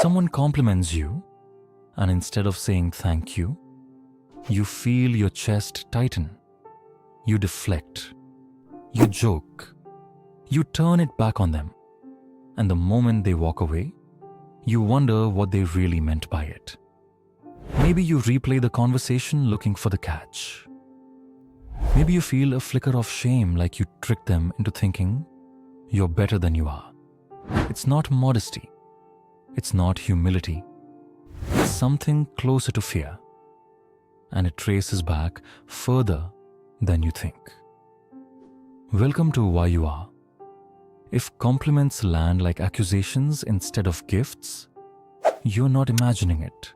Someone compliments you, and instead of saying thank you, you feel your chest tighten. You deflect. You joke. You turn it back on them. And the moment they walk away, you wonder what they really meant by it. Maybe you replay the conversation looking for the catch. Maybe you feel a flicker of shame, like you tricked them into thinking you're better than you are. It's not modesty. It's not humility. It's something closer to fear. And it traces back further than you think. Welcome to Why You Are. If compliments land like accusations instead of gifts, you're not imagining it.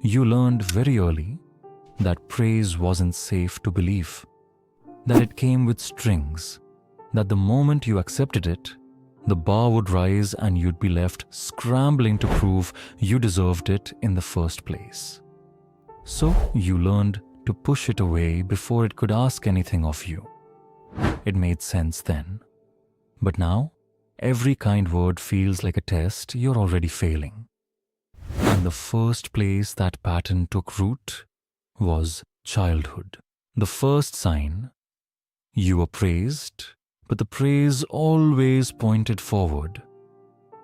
You learned very early that praise wasn't safe to believe, that it came with strings, that the moment you accepted it, the bar would rise and you'd be left scrambling to prove you deserved it in the first place. So you learned to push it away before it could ask anything of you. It made sense then. But now, every kind word feels like a test you're already failing. And the first place that pattern took root was childhood. The first sign, you were praised, but the praise always pointed forward.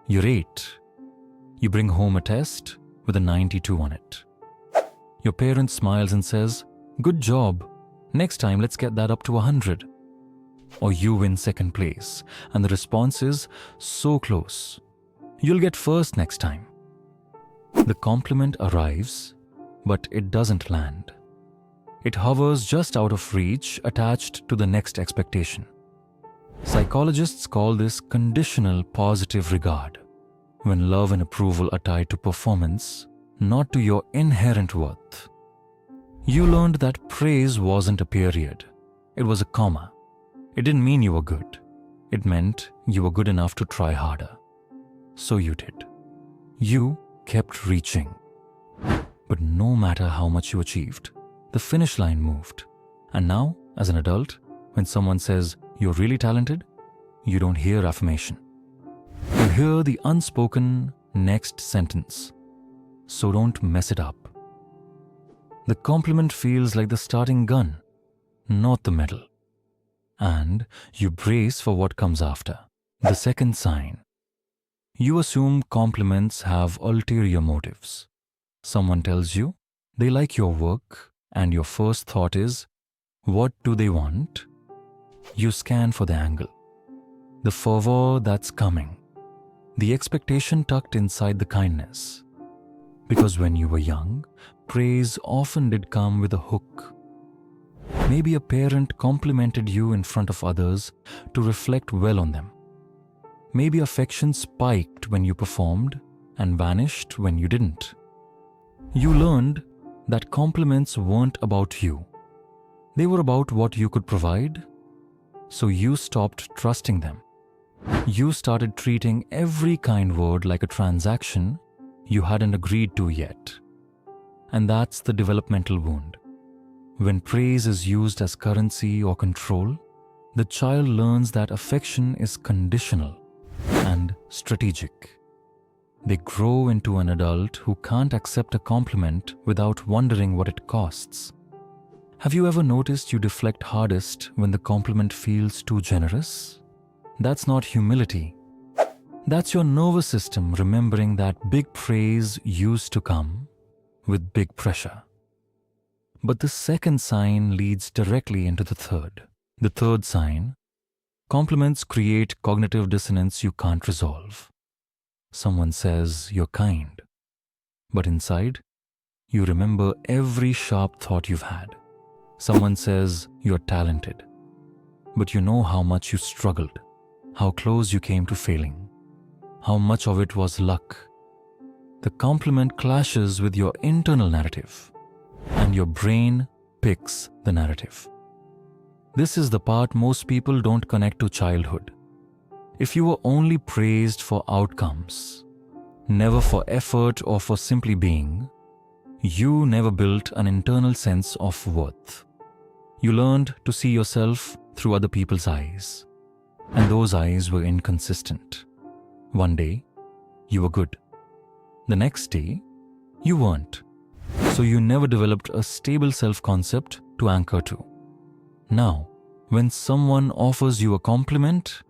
You're 8. You bring home a test with a 92 on it. Your parent smiles and says, "Good job. Next time let's get that up to 100. Or you win second place, and the response is, "So close. You'll get first next time." The compliment arrives, but it doesn't land. It hovers just out of reach, attached to the next expectation. Psychologists call this conditional positive regard, when love and approval are tied to performance, not to your inherent worth. You learned that praise wasn't a period. It was a comma. It didn't mean you were good. It meant you were good enough to try harder. So you did. You kept reaching. But no matter how much you achieved, the finish line moved. And now, as an adult, when someone says you're really talented, you don't hear affirmation. You hear the unspoken next sentence. So don't mess it up. The compliment feels like the starting gun, not the medal. And you brace for what comes after. The second sign. You assume compliments have ulterior motives. Someone tells you they like your work, and your first thought is, what do they want? You scan for the angle, the fervor that's coming, the expectation tucked inside the kindness. Because when you were young, praise often did come with a hook. Maybe a parent complimented you in front of others to reflect well on them. Maybe affection spiked when you performed and vanished when you didn't. You learned that compliments weren't about you. They were about what you could provide. So you stopped trusting them. You started treating every kind word like a transaction you hadn't agreed to yet. And that's the developmental wound. When praise is used as currency or control, the child learns that affection is conditional and strategic. They grow into an adult who can't accept a compliment without wondering what it costs. Have you ever noticed you deflect hardest when the compliment feels too generous? That's not humility. That's your nervous system remembering that big praise used to come with big pressure. But the second sign leads directly into the third. The third sign, compliments create cognitive dissonance you can't resolve. Someone says you're kind, but inside, you remember every sharp thought you've had. Someone says you're talented, but you know how much you struggled, how close you came to failing, how much of it was luck. The compliment clashes with your internal narrative, and your brain picks the narrative. This is the part most people don't connect to childhood. If you were only praised for outcomes, never for effort or for simply being, you never built an internal sense of worth. You learned to see yourself through other people's eyes, and those eyes were inconsistent. One day, you were good. The next day, you weren't. So you never developed a stable self-concept to anchor to. Now, when someone offers you a compliment,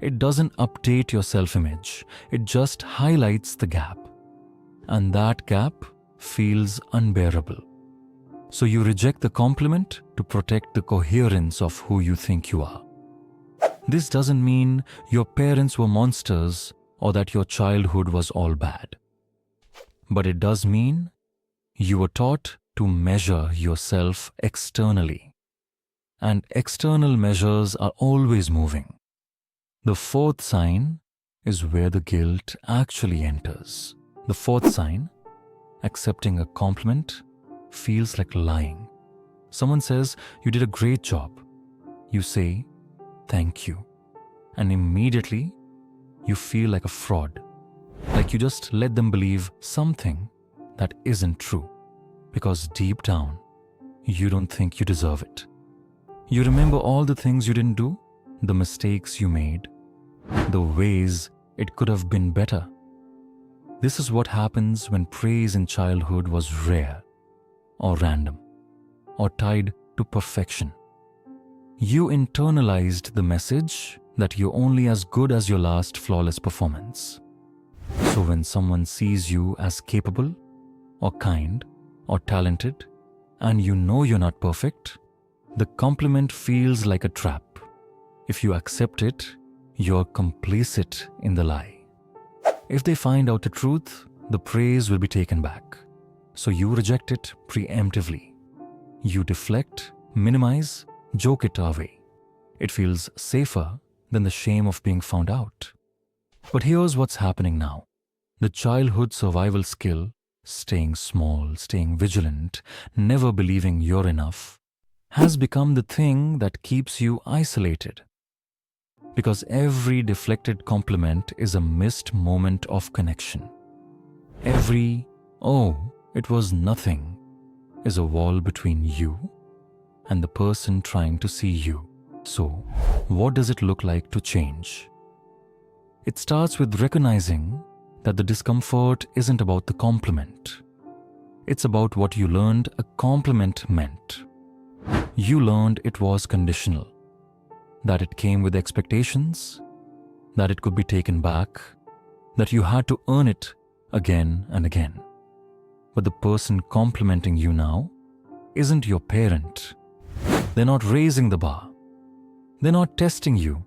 it doesn't update your self-image. It just highlights the gap. And that gap feels unbearable. So you reject the compliment to protect the coherence of who you think you are. This doesn't mean your parents were monsters or that your childhood was all bad. But it does mean you were taught to measure yourself externally. And external measures are always moving. The fourth sign is where the guilt actually enters. The fourth sign, accepting a compliment, feels like lying. Someone says, "You did a great job." You say, "Thank you." And immediately, you feel like a fraud. Like you just let them believe something that isn't true. Because deep down, you don't think you deserve it. You remember all the things you didn't do, the mistakes you made, the ways it could have been better. This is what happens when praise in childhood was rare, or random, or tied to perfection. You internalized the message that you're only as good as your last flawless performance. So when someone sees you as capable, or kind, or talented, and you know you're not perfect, the compliment feels like a trap. If you accept it, you're complicit in the lie. If they find out the truth, the praise will be taken back. So you reject it preemptively. You deflect, minimize, joke it away. It feels safer than the shame of being found out. But here's what's happening now. The childhood survival skill, staying small, staying vigilant, never believing you're enough, has become the thing that keeps you isolated. Because every deflected compliment is a missed moment of connection. Every, "Oh, it was nothing," is a wall between you and the person trying to see you. So, what does it look like to change? It starts with recognizing that the discomfort isn't about the compliment. It's about what you learned a compliment meant. You learned it was conditional, that it came with expectations, that it could be taken back, that you had to earn it again and again. But the person complimenting you now isn't your parent. They're not raising the bar. They're not testing you.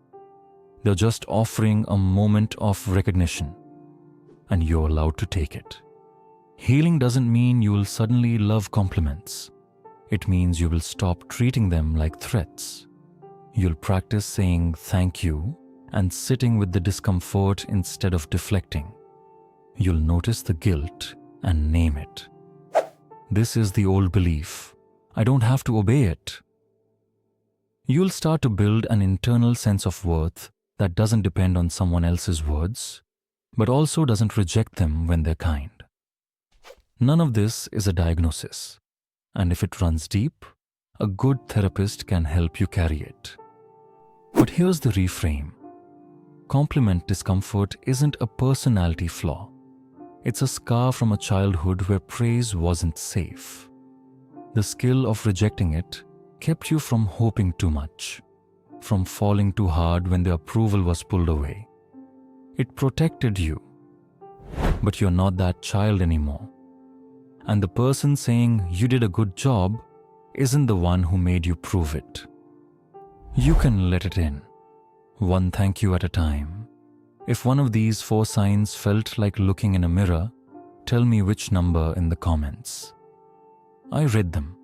They're just offering a moment of recognition, and you're allowed to take it. Healing doesn't mean you will suddenly love compliments. It means you will stop treating them like threats. You'll practice saying thank you and sitting with the discomfort instead of deflecting. You'll notice the guilt and name it. This is the old belief. I don't have to obey it. You'll start to build an internal sense of worth that doesn't depend on someone else's words, but also doesn't reject them when they're kind. None of this is a diagnosis, and if it runs deep, a good therapist can help you carry it. But here's the reframe. Compliment discomfort isn't a personality flaw. It's a scar from a childhood where praise wasn't safe. The skill of rejecting it kept you from hoping too much, from falling too hard when the approval was pulled away. It protected you, but you're not that child anymore. And the person saying you did a good job isn't the one who made you prove it. You can let it in, one thank you at a time. If one of these 4 signs felt like looking in a mirror, tell me which number in the comments. I read them.